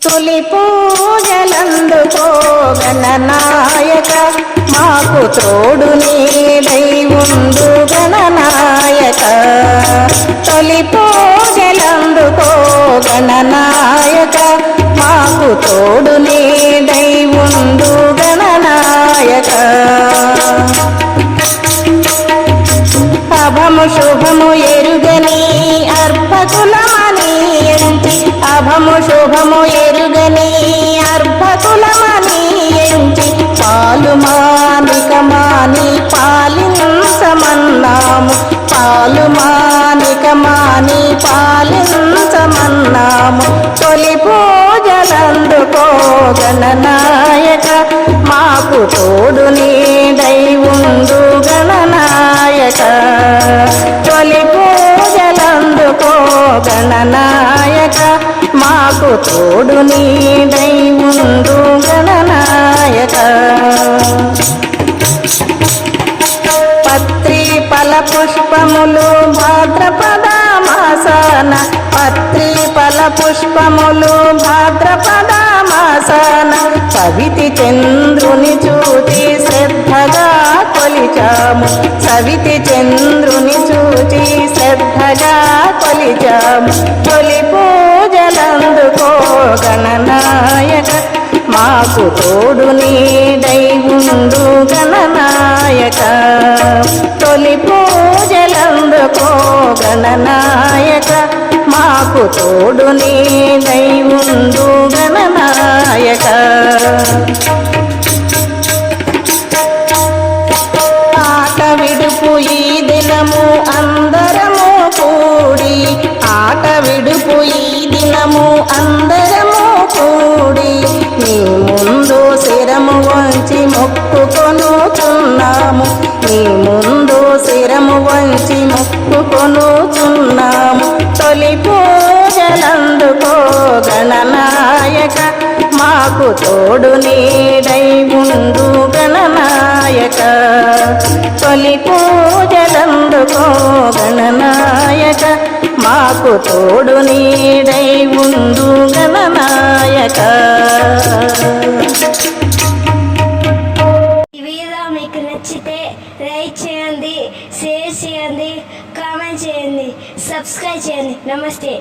తొలి పూజలందుకో గణనాయక మాకు తోడు నీడై ఉండు గణనాయక తొలి పూజలందుకో గణనాయక మాకు తోడు నీడై ఉండు గణనాయక అభము శుభము ఎరుగని అర్భకులమని ఎంచి అభము శుభము ఎరుగని అర్భకులమని ఎంచి పాలు మానిక మాని పాలించమన్నాము పాలు మానిక మాని పాలించమన్నాము తొలి పూజలందుకో గణనాయక మాకు తోడు నీడై ఉండు గణనాయక తొలి పూజలందుకో గణనాయక మాకు తోడు నీడై ఉండు గణనాయక పత్రి ఫల పుష్పములు భాద్రపద మాసాన పత్రి ఫల పుష్పములు భాద్రపద మాసాన సవితి చంద్రుని చూచి శ్రద్ధగా కొలిచాము సవితి చంద్రుని చూచి శ్రద్ధగా కొలిచాము తొలి పూజలందుకో గణనాయక మాకు తోడు నీడై ఉండు గణనాయక తొలి పూజలందుకో గణనాయక మాకు తోడు నీడై ఉండు గణనాయక ఆట విడుపు ఈ దినము అందరము కూడి ఆట విడుపు ఈ దినము అందరము కూడి నీ ముందు శిరము వంచి మొక్కుకొనుచున్నాము నీ ముందు శిరము వంచి మొక్కుకొనుచున్నాము తొలి పూజలందుకో గణనాయక మాకు తోడు నీడై ఉండు గణనాయక తొలి పూజలందుకో గణనాయక మాకు తోడు నీడై ఉండు గణనాయక. ఈ వీడియో మీకు నచ్చితే లైక్ చేయండి, షేర్ చేయండి, కామెంట్ చేయండి, సబ్స్క్రైబ్ చేయండి. నమస్తే.